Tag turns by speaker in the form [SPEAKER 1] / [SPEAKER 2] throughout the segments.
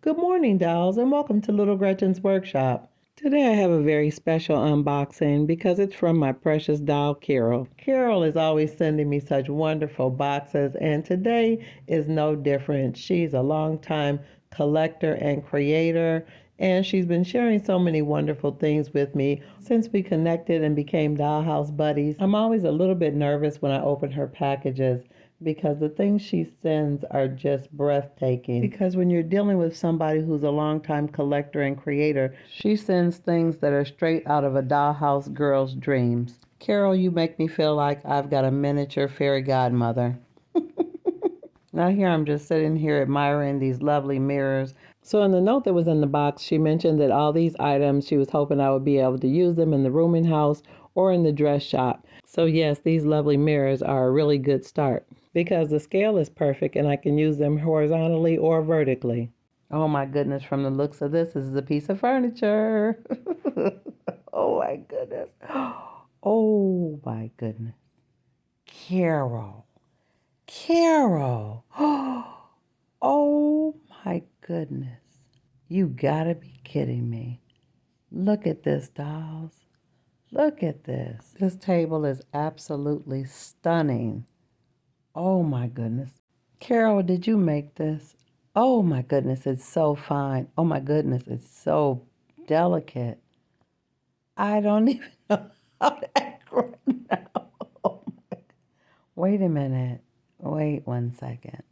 [SPEAKER 1] Good morning, dolls, and welcome to Little Gretchen's Workshop. Today I have a very special unboxing because it's from my precious doll, Carol. Carol is always sending me such wonderful boxes, and today is no different. She's a longtime collector and creator, and she's been sharing so many wonderful things with me since we connected and became dollhouse buddies. I'm always a little bit nervous when I open her packages because the things she sends are just breathtaking. Because when you're dealing with somebody who's a longtime collector and creator, she sends things that are straight out of a dollhouse girl's dreams. Carol, you make me feel like I've got a miniature fairy godmother. Now here I'm just sitting here admiring these lovely mirrors. So in the note that was in the box, she mentioned that all these items, she was hoping I would be able to use them in the rooming house or in the dress shop. So yes, these lovely mirrors are a really good start because the scale is perfect and I can use them horizontally or vertically. Oh my goodness, from the looks of this is a piece of furniture. Oh my goodness. Oh my goodness. Carol. Carol. Oh my goodness. You gotta be kidding me. Look at this, dolls. Look at this. This table is absolutely stunning. Oh my goodness. Carol, did you make this? Oh my goodness, it's so fine. Oh my goodness, it's so delicate. I don't even know how to act right now. Oh my. Wait a minute. Wait 1 second.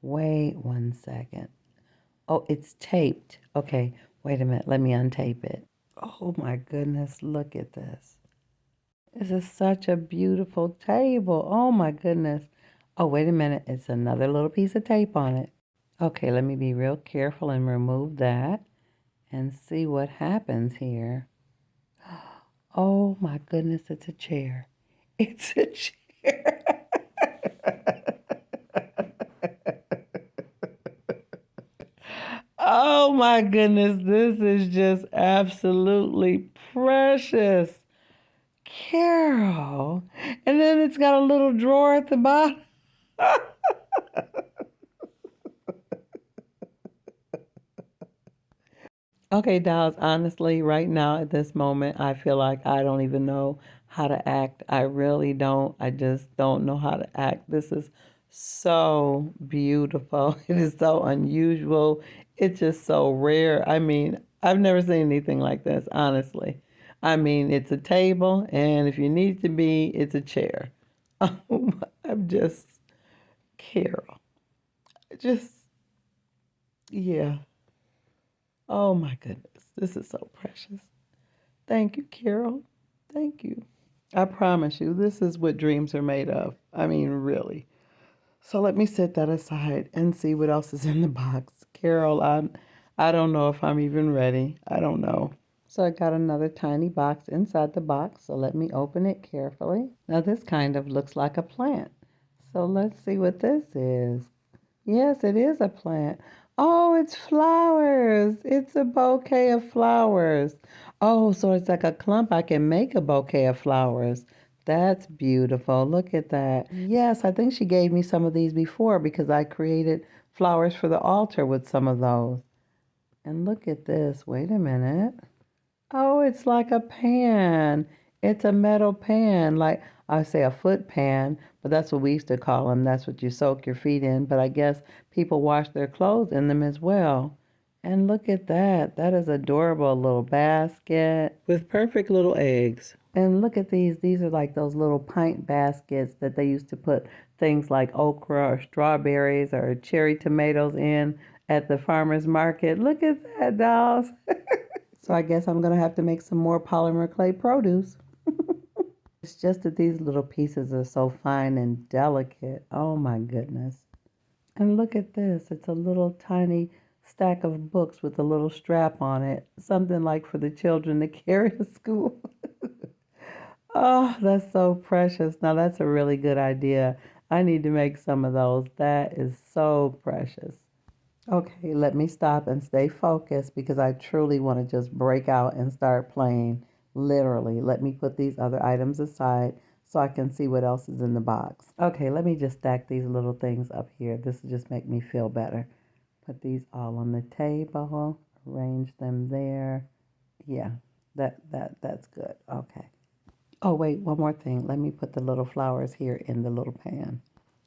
[SPEAKER 1] Wait 1 second. Oh, it's taped. Okay, wait a minute. Let me untape it. Oh my goodness, look at this. This is such a beautiful table. Oh my goodness. Oh, wait a minute. It's another little piece of tape on it. Okay, let me be real careful and remove that and see what happens here. Oh my goodness, it's a chair. It's a chair. Oh my goodness, this is just absolutely precious. Carol. And then it's got a little drawer at the bottom. Okay, dolls, honestly, right now at this moment, I feel like I don't even know how to act. I really don't. I just don't know how to act. This is so beautiful. It is so unusual. It's just so rare. I mean, I've never seen anything like this, honestly. I mean, it's a table, and if you need to be, it's a chair. I'm just, Carol. Just, yeah. Oh my goodness. This is so precious. Thank you, Carol. Thank you. I promise you, this is what dreams are made of. I mean, really. So let me set that aside and see what else is in the box. Carol, I don't know if I'm even ready. I don't know. So I got another tiny box inside the box. So let me open it carefully. Now this kind of looks like a plant. So let's see what this is. Yes, it is a plant. Oh, it's flowers. It's a bouquet of flowers. Oh, so it's like a clump. I can make a bouquet of flowers. That's beautiful. Look at that. Yes, I think she gave me some of these before because I created flowers for the altar with some of those. And look at this. Wait a minute. Oh, it's like a pan. It's a metal pan, like I say a foot pan, but that's what we used to call them. That's what you soak your feet in. But I guess people wash their clothes in them as well. And look at that. That is adorable. A little basket with perfect little eggs. And look at these. These are like those little pint baskets that they used to put things like okra or strawberries or cherry tomatoes in at the farmer's market. Look at that, dolls. So I guess I'm going to have to make some more polymer clay produce. It's just that these little pieces are so fine and delicate. Oh my goodness. And look at this. It's a little tiny stack of books with a little strap on it. Something like for the children to carry to school. Oh, that's so precious. Now that's a really good idea. I need to make some of those. That is so precious. Okay, let me stop and stay focused because I truly want to just break out and start playing. Literally, let me put these other items aside so I can see what else is in the box. Okay, let me just stack these little things up here. This will just make me feel better. Put these all on the table, arrange them there. Yeah, that's good. Okay. Oh, wait, one more thing. Let me put the little flowers here in the little pan.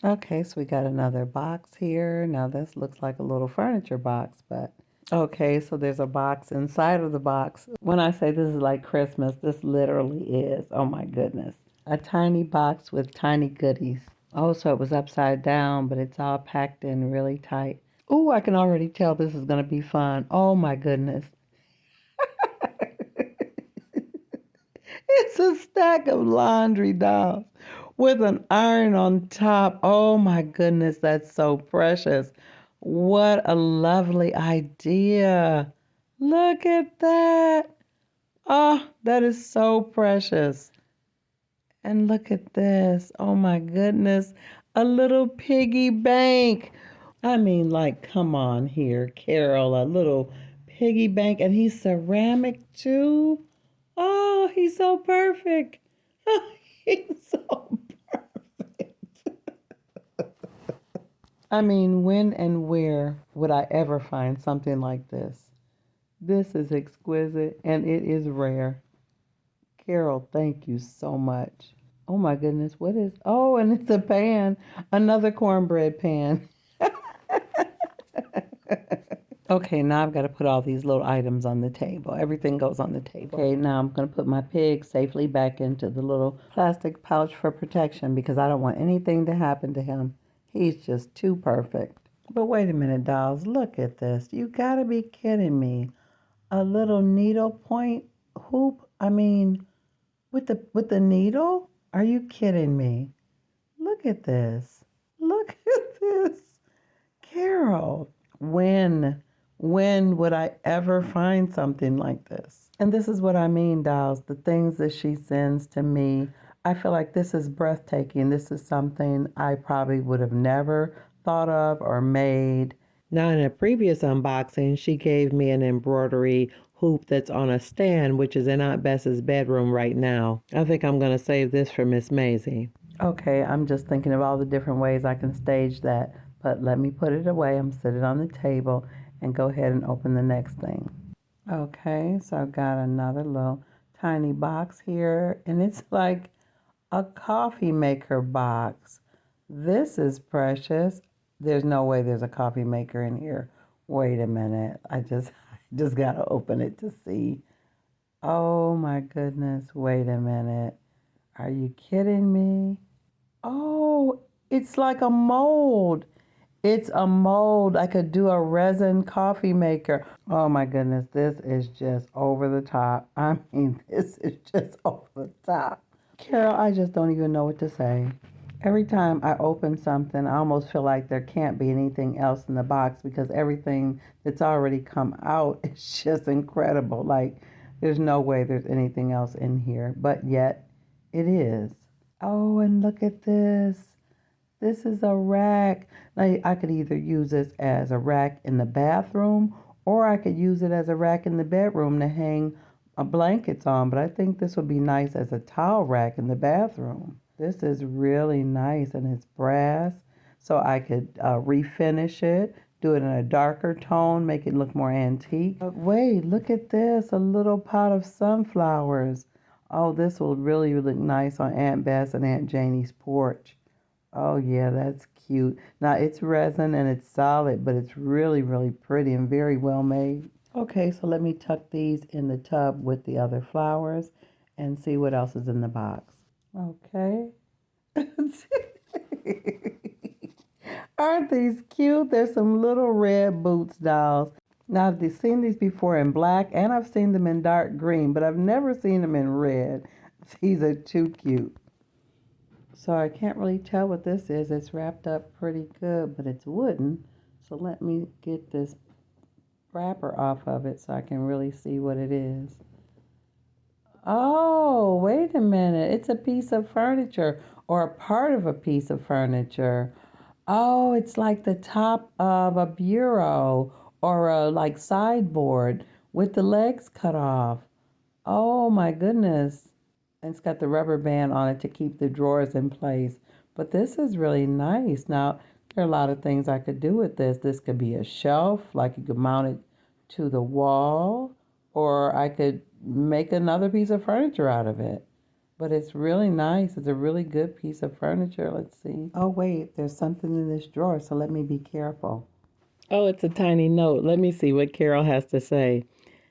[SPEAKER 1] Okay, so we got another box here. Now this looks like a little furniture box, but okay, so there's a box inside of the box. When I say this is like Christmas, this literally is. Oh my goodness. A tiny box with tiny goodies. Oh, so it was upside down, but it's all packed in really tight. Oh, I can already tell this is going to be fun. Oh my goodness. It's a stack of laundry dolls with an iron on top. Oh my goodness, that's so precious. What a lovely idea. Look at that. Oh, that is so precious. And look at this. Oh my goodness. A little piggy bank. I mean, like, come on here, Carol. A little piggy bank. And he's ceramic too. Oh, he's so perfect. He's so perfect. I mean, when and where would I ever find something like this? This is exquisite and it is rare. Carol, thank you so much. Oh my goodness, what is? Oh, and it's a pan, another cornbread pan. Okay, now I've got to put all these little items on the table. Everything goes on the table. Okay, now I'm going to put my pig safely back into the little plastic pouch for protection because I don't want anything to happen to him. He's just too perfect. But wait a minute, dolls. Look at this. You got to be kidding me. A little needle point hoop? I mean, with the needle? Are you kidding me? Look at this. Look at this. Carol, when would I ever find something like this? And this is what I mean, dolls, the things that she sends to me. I feel like this is breathtaking. This is something I probably would have never thought of or made. Now, in a previous unboxing, she gave me an embroidery hoop that's on a stand, which is in Aunt Bess's bedroom right now. I think I'm going to save this for Miss Maisie. Okay, I'm just thinking of all the different ways I can stage that, but let me put it away. I'm set it on the table and go ahead and open the next thing. Okay, so I've got another little tiny box here, and it's like a coffee maker box. This is precious. There's no way there's a coffee maker in here. Wait a minute. I just just gotta open it to see. Oh my goodness. Wait a minute. Are you kidding me? Oh, it's like a mold. It's a mold. I could do a resin coffee maker. Oh my goodness, this is just over the top. I mean, this is just over the top. Carol, I just don't even know what to say. Every time I open something, I almost feel like there can't be anything else in the box because everything that's already come out is just incredible. Like, there's no way there's anything else in here, but yet it is. Oh, and look at this. This is a rack. Like, I could either use this as a rack in the bathroom or I could use it as a rack in the bedroom to hang blankets on. But I think this would be nice as a towel rack in the bathroom. This is really nice and it's brass. So I could refinish it, do it in a darker tone, make it look more antique. But wait, look at this, a little pot of sunflowers. Oh, this will really look nice on Aunt Bess and Aunt Janie's porch. Oh yeah, that's cute. Now it's resin and it's solid, but it's really, really pretty and very well made. Okay, so let me tuck these in the tub with the other flowers and see what else is in the box. Okay. Aren't these cute? There's some little red boots dolls. Now I've seen these before in black and I've seen them in dark green, but I've never seen them in red. These are too cute. So I can't really tell what this is. It's wrapped up pretty good, but it's wooden. So let me get this wrapper off of it so I can really see what it is. Oh, wait a minute. It's a piece of furniture or a part of a piece of furniture. Oh, it's like the top of a bureau or a like sideboard with the legs cut off. Oh my goodness. And it's got the rubber band on it to keep the drawers in place. But this is really nice. Now, There are a lot of things I could do with this. This could be a shelf, like you could mount it to the wall, or I could make another piece of furniture out of it. But it's really nice. It's a really good piece of furniture. Let's see. Oh, wait, there's something in this drawer, so let me be careful. Oh, it's a tiny note. Let me see what Carol has to say.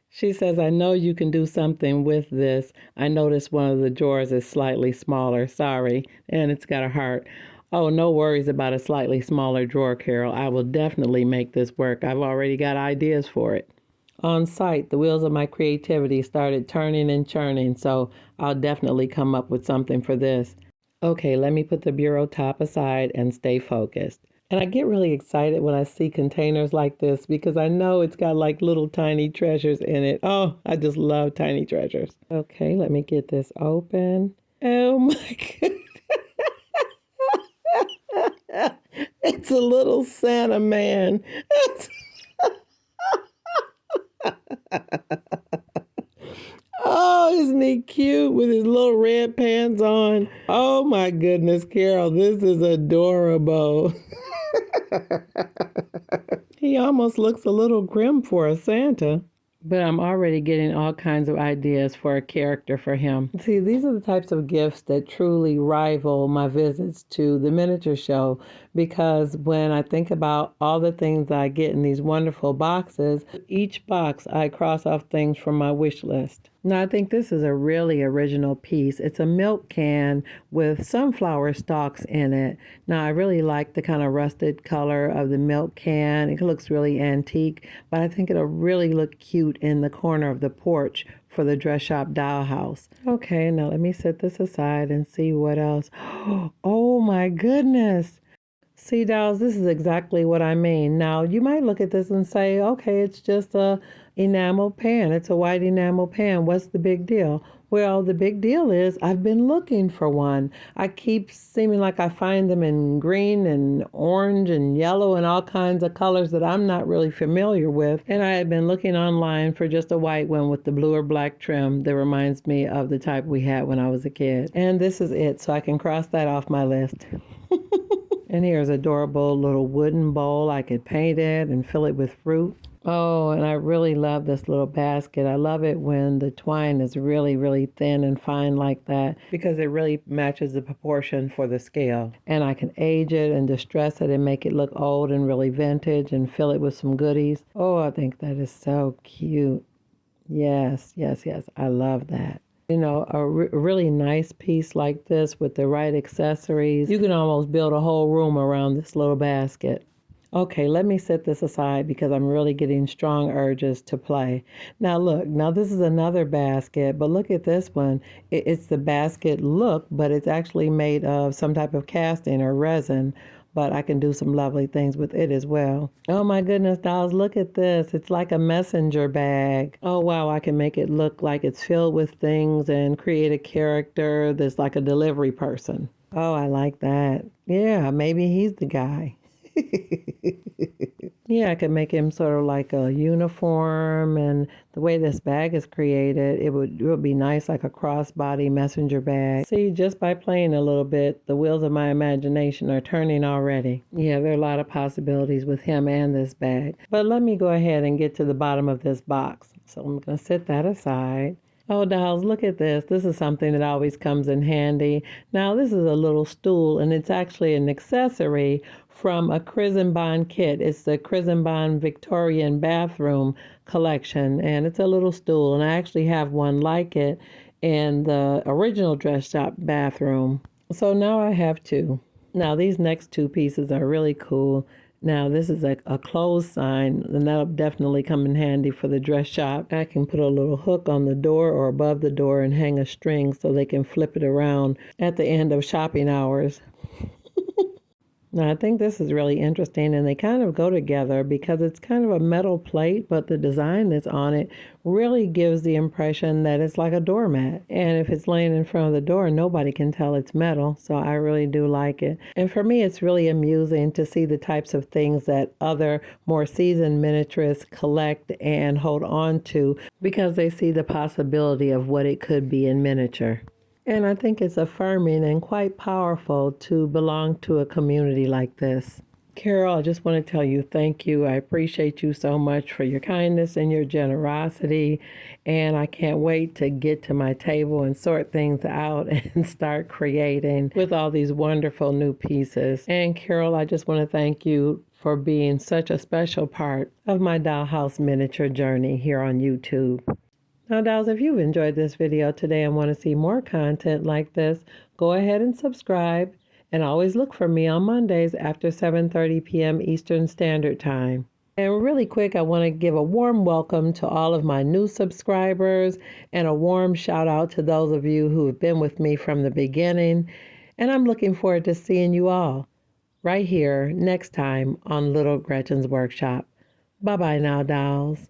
[SPEAKER 1] She says, I know you can do something with this. I noticed one of the drawers is slightly smaller. Sorry. And it's got a heart. Oh, no worries about a slightly smaller drawer, Carol. I will definitely make this work. I've already got ideas for it. On site, the wheels of my creativity started turning and churning, so I'll definitely come up with something for this. Okay, let me put the bureau top aside and stay focused. And I get really excited when I see containers like this because I know it's got like little tiny treasures in it. Oh, I just love tiny treasures. Okay, let me get this open. Oh my goodness. It's a little Santa man. Oh, isn't he cute with his little red pants on? Oh my goodness, Carol, this is adorable. He almost looks a little grim for a Santa. But I'm already getting all kinds of ideas for a character for him. See, these are the types of gifts that truly rival my visits to the miniature show because when I think about all the things that I get in these wonderful boxes, each box I cross off things from my wish list. Now, I think this is a really original piece. It's a milk can with sunflower stalks in it. Now, I really like the kind of rusted color of the milk can. It looks really antique, but I think it'll really look cute in the corner of the porch for the dress shop dollhouse. Okay, now let me set this aside and see what else. Oh my goodness. See, dolls, this is exactly what I mean. Now, you might look at this and say, okay, it's just a enamel pan. It's a white enamel pan. What's the big deal? Well, the big deal is I've been looking for one. I keep seeming like I find them in green and orange and yellow and all kinds of colors that I'm not really familiar with. And I had been looking online for just a white one with the blue or black trim that reminds me of the type we had when I was a kid. And this is it, so I can cross that off my list. And here's an adorable little wooden bowl. I could paint it and fill it with fruit. Oh, and I really love this little basket. I love it when the twine is really, really thin and fine like that because it really matches the proportion for the scale. And I can age it and distress it and make it look old and really vintage and fill it with some goodies. Oh, I think that is so cute. Yes, yes, yes. I love that. You know, a really nice piece like this with the right accessories, you can almost build a whole room around this little basket. Okay, let me set this aside because I'm really getting strong urges to play. Now look, now this is another basket, but look at this one. It's the basket look, but it's actually made of some type of casting or resin. But I can do some lovely things with it as well. Oh my goodness, dolls, look at this. It's like a messenger bag. Oh wow, I can make it look like it's filled with things and create a character that's like a delivery person. Oh, I like that. Yeah, maybe he's the guy. Yeah, I could make him sort of like a uniform, and the way this bag is created, it would be nice like a crossbody messenger bag. See, just by playing a little bit, the wheels of my imagination are turning already. Yeah, there are a lot of possibilities with him and this bag. But let me go ahead and get to the bottom of this box. So I'm going to set that aside. Oh, dolls, look at this. This is something that always comes in handy. Now, this is a little stool, and it's actually an accessory from a Crisenbond kit. It's the Crisenbond Victorian bathroom collection, and it's a little stool, and I actually have one like it in the original dress shop bathroom. So now I have two. Now, these next two pieces are really cool. Now, this is a closed sign, and that'll definitely come in handy for the dress shop. I can put a little hook on the door or above the door and hang a string so they can flip it around at the end of shopping hours. Now, I think this is really interesting, and they kind of go together because it's kind of a metal plate, but the design that's on it really gives the impression that it's like a doormat. And if it's laying in front of the door, nobody can tell it's metal, so I really do like it. And for me, it's really amusing to see the types of things that other more seasoned miniaturists collect and hold on to because they see the possibility of what it could be in miniature. And I think it's affirming and quite powerful to belong to a community like this.
[SPEAKER 2] Carol, I just want to tell you thank you. I appreciate you so much for your kindness and your generosity. And I can't wait to get to my table and sort things out and start creating with all these wonderful new pieces. And Carol, I just want to thank you for being such a special part of my dollhouse miniature journey here on YouTube. Now, dolls, if you've enjoyed this video today and want to see more content like this, go ahead and subscribe. And always look for me on Mondays after 7:30 p.m. Eastern Standard Time. And really quick, I want to give a warm welcome to all of my new subscribers and a warm shout out to those of you who have been with me from the beginning. And I'm looking forward to seeing you all right here next time on Little Gretchen's Workshop. Bye-bye now, dolls.